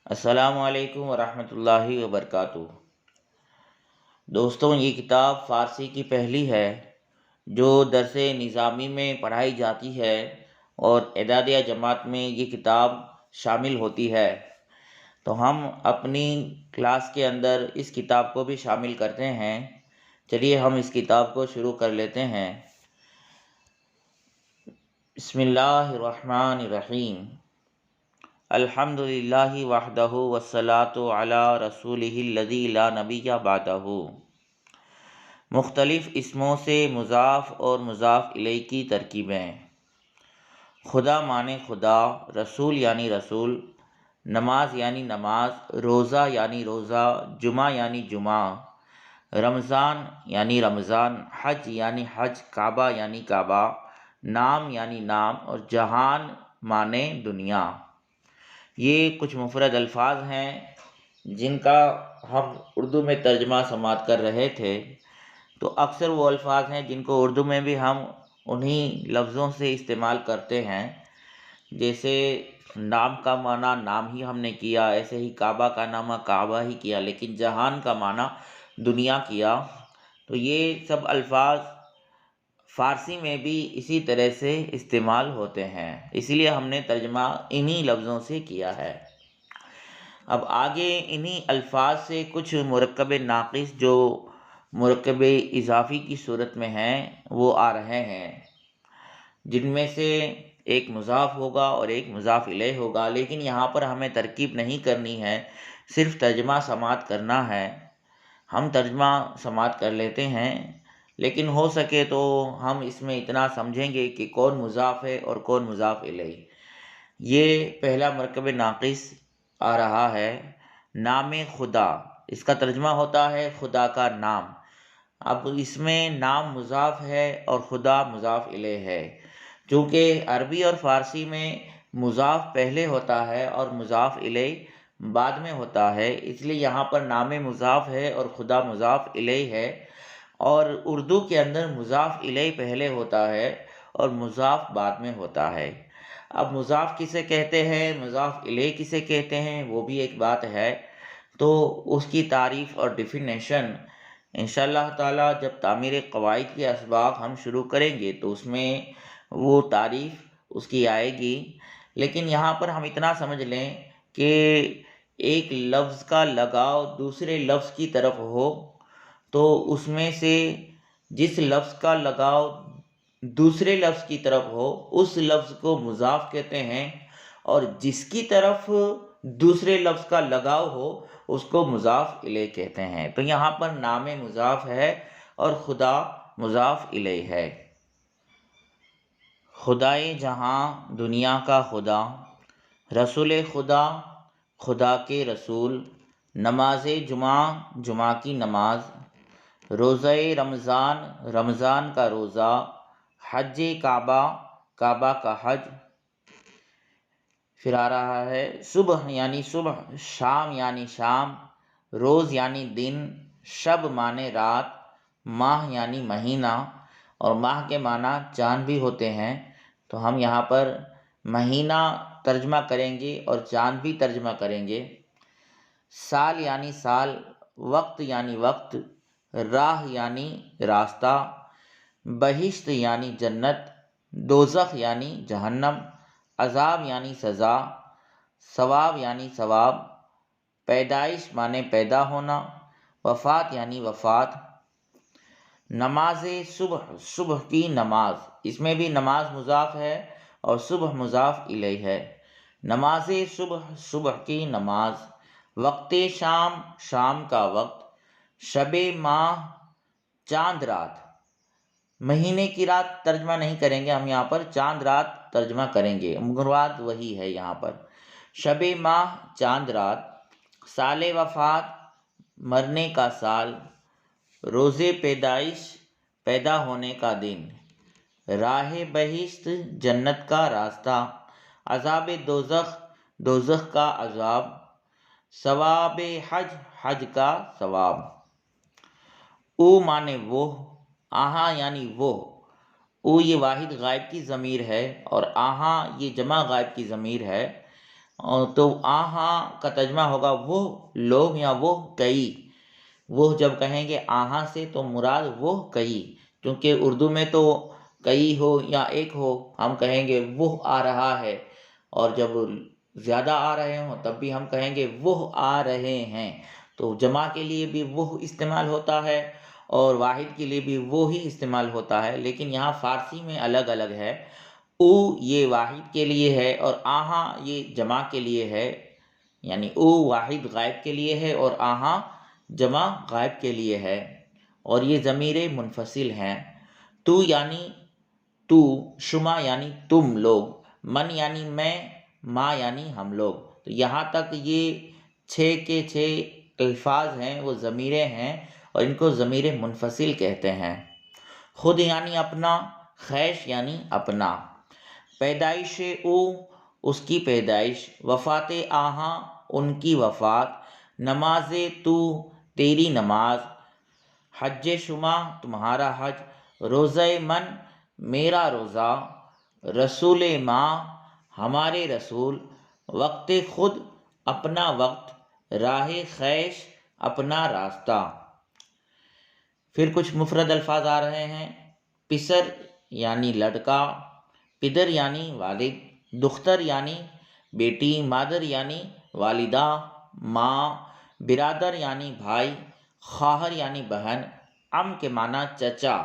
السلام علیکم ورحمۃ اللہ وبرکاتہ۔ دوستوں، یہ کتاب فارسی کی پہلی ہے جو درس نظامی میں پڑھائی جاتی ہے اور اعدادیہ جماعت میں یہ کتاب شامل ہوتی ہے، تو ہم اپنی کلاس کے اندر اس کتاب کو بھی شامل کرتے ہیں۔ چلیے ہم اس کتاب کو شروع کر لیتے ہیں۔ بسم اللہ الرحمن الرحیم۔ الحمد للہ وحدہ والصلاۃ علی رسولہ الذی لا نبی بعدہ۔ مختلف اسموں سے مضاف اور مضاف الیہ کی ترکیبیں۔ خدا مانے خدا، رسول یعنی رسول، نماز یعنی نماز، روزہ یعنی روزہ، جمعہ یعنی جمعہ، رمضان یعنی رمضان، حج یعنی حج، کعبہ یعنی کعبہ، نام یعنی نام، اور جہان مانے دنیا۔ یہ کچھ مفرد الفاظ ہیں جن کا ہم اردو میں ترجمہ سماعت کر رہے تھے، تو اکثر وہ الفاظ ہیں جن کو اردو میں بھی ہم انہی لفظوں سے استعمال کرتے ہیں۔ جیسے نام کا معنی نام ہی ہم نے کیا، ایسے ہی کعبہ کا نام کعبہ ہی کیا، لیکن جہان کا معنی دنیا کیا۔ تو یہ سب الفاظ فارسی میں بھی اسی طرح سے استعمال ہوتے ہیں، اسی لیے ہم نے ترجمہ انہی لفظوں سے کیا ہے۔ اب آگے انہی الفاظ سے کچھ مرکب ناقص جو مرکب اضافی کی صورت میں ہیں وہ آ رہے ہیں، جن میں سے ایک مضاف ہوگا اور ایک مضاف الیہ ہوگا، لیکن یہاں پر ہمیں ترکیب نہیں کرنی ہے، صرف ترجمہ سماعت کرنا ہے۔ ہم ترجمہ سماعت کر لیتے ہیں، لیکن ہو سکے تو ہم اس میں اتنا سمجھیں گے کہ کون مضاف ہے اور کون مضاف الیہ۔ یہ پہلا مرکب ناقص آ رہا ہے، نام خدا۔ اس کا ترجمہ ہوتا ہے خدا کا نام۔ اب اس میں نام مضاف ہے اور خدا مضاف الیہ ہے۔ چونکہ عربی اور فارسی میں مضاف پہلے ہوتا ہے اور مضاف الیہ بعد میں ہوتا ہے، اس لیے یہاں پر نام مضاف ہے اور خدا مضاف الیہ ہے، اور اردو کے اندر مضاف الیہ پہلے ہوتا ہے اور مضاف بعد میں ہوتا ہے۔ اب مضاف کسے کہتے ہیں، مضاف الیہ کسے کہتے ہیں، وہ بھی ایک بات ہے، تو اس کی تعریف اور ڈیفینیشن انشاءاللہ تعالی جب تعمیر قواعد کے اسباق ہم شروع کریں گے تو اس میں وہ تعریف اس کی آئے گی۔ لیکن یہاں پر ہم اتنا سمجھ لیں کہ ایک لفظ کا لگاؤ دوسرے لفظ کی طرف ہو، تو اس میں سے جس لفظ کا لگاؤ دوسرے لفظ کی طرف ہو اس لفظ کو مضاف کہتے ہیں، اور جس کی طرف دوسرے لفظ کا لگاؤ ہو اس کو مضاف الیہ کہتے ہیں۔ تو یہاں پر نام مضاف ہے اور خدا مضاف الیہ ہے۔ خدائے جہاں دنیا کا خدا، رسول خدا خدا کے رسول، نماز جمعہ جمعہ کی نماز، روزہ رمضان رمضان کا روزہ، حج کعبہ کعبہ کا حج۔ پھر آ رہا ہے صبح یعنی صبح، شام یعنی شام، روز یعنی دن، شب مانے رات، ماہ یعنی مہینہ، اور ماہ کے معنی چاند بھی ہوتے ہیں، تو ہم یہاں پر مہینہ ترجمہ کریں گے اور چاند بھی ترجمہ کریں گے۔ سال یعنی سال، وقت یعنی وقت، راہ یعنی راستہ، بہشت یعنی جنت، دوزخ یعنی جہنم، عذاب یعنی سزا، ثواب یعنی ثواب، پیدائش مانے پیدا ہونا، وفات یعنی وفات۔ نماز صبح صبح کی نماز، اس میں بھی نماز مضاف ہے اور صبح مضاف الیہ ہے۔ نماز صبح صبح کی نماز، وقت شام شام کا وقت، شب ماہ چاند رات۔ مہینے کی رات ترجمہ نہیں کریں گے ہم، یہاں پر چاند رات ترجمہ کریں گے، مراد وہی ہے یہاں پر۔ شب ماہ چاند رات، سال وفات مرنے کا سال، روز پیدائش پیدا ہونے کا دن، راہ بہشت جنت کا راستہ، عذاب دوزخ دوزخ کا عذاب، ثواب حج حج کا ثواب۔ او مانے وہ، آہاں یعنی وہ۔ او یہ واحد غائب کی ضمیر ہے اور آہاں یہ جمع غائب کی ضمیر ہے۔ تو آہاں کا ترجمہ ہوگا وہ لوگ یا وہ کئی۔ وہ جب کہیں گے آہاں سے تو مراد وہ کئی، کیونکہ اردو میں تو کئی ہو یا ایک ہو ہم کہیں گے وہ آ رہا ہے، اور جب زیادہ آ رہے ہوں تب بھی ہم کہیں گے وہ آ رہے ہیں۔ تو جمع کے لیے بھی وہ استعمال ہوتا ہے اور واحد کے لیے بھی وہی استعمال ہوتا ہے، لیکن یہاں فارسی میں الگ الگ ہے۔ او یہ واحد کے لیے ہے اور آہاں یہ جمع کے لیے ہے، یعنی او واحد غائب کے لیے ہے اور آہاں جمع غائب کے لیے ہے، اور یہ ضمیر منفصل ہیں۔ تو یعنی تو، شما یعنی تم لوگ، من یعنی میں، ما یعنی ہم لوگ۔ تو یہاں تک یہ 6 کے 6 الفاظ ہیں وہ ضمیریں ہیں، اور ان کو ضمیر منفصل کہتے ہیں۔ خود یعنی اپنا، خیش یعنی اپنا۔ پیدائش او اس کی پیدائش، وفات آہاں ان کی وفات، نماز تو تیری نماز، حج شما تمہارا حج، روزہ من میرا روزہ، رسول ما ہمارے رسول، وقت خود اپنا وقت، راہ خیش اپنا راستہ۔ پھر کچھ مفرد الفاظ آ رہے ہیں۔ پسر یعنی لڑکا، پدر یعنی والد، دختر یعنی بیٹی، مادر یعنی والدہ ماں، برادر یعنی بھائی، خواہر یعنی بہن، عم کے معنی چچا،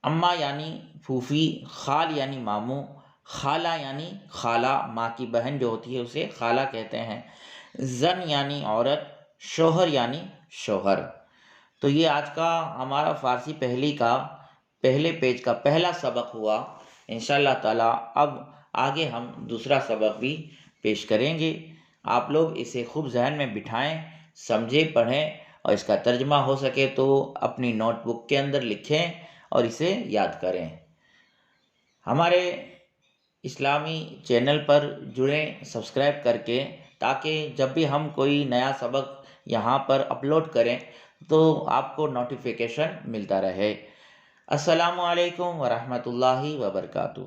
اماں یعنی پھوپھی، خال یعنی ماموں، خالہ یعنی خالہ، ماں کی بہن جو ہوتی ہے اسے خالہ کہتے ہیں، زن یعنی عورت، شوہر یعنی شوہر۔ تو یہ آج کا ہمارا فارسی پہلے پیج کا پہلا سبق ہوا۔ انشاءاللہ تعالی اب آگے ہم دوسرا سبق بھی پیش کریں گے۔ آپ لوگ اسے خوب ذہن میں بٹھائیں، سمجھیں، پڑھیں، اور اس کا ترجمہ ہو سکے تو اپنی نوٹ بک کے اندر لکھیں اور اسے یاد کریں۔ ہمارے اسلامی چینل پر جڑیں سبسکرائب کر کے، تاکہ جب بھی ہم کوئی نیا سبق یہاں پر اپلوڈ کریں تو آپ کو نوٹیفیکیشن ملتا رہے۔ السلام علیکم ورحمۃ اللہ وبرکاتہ۔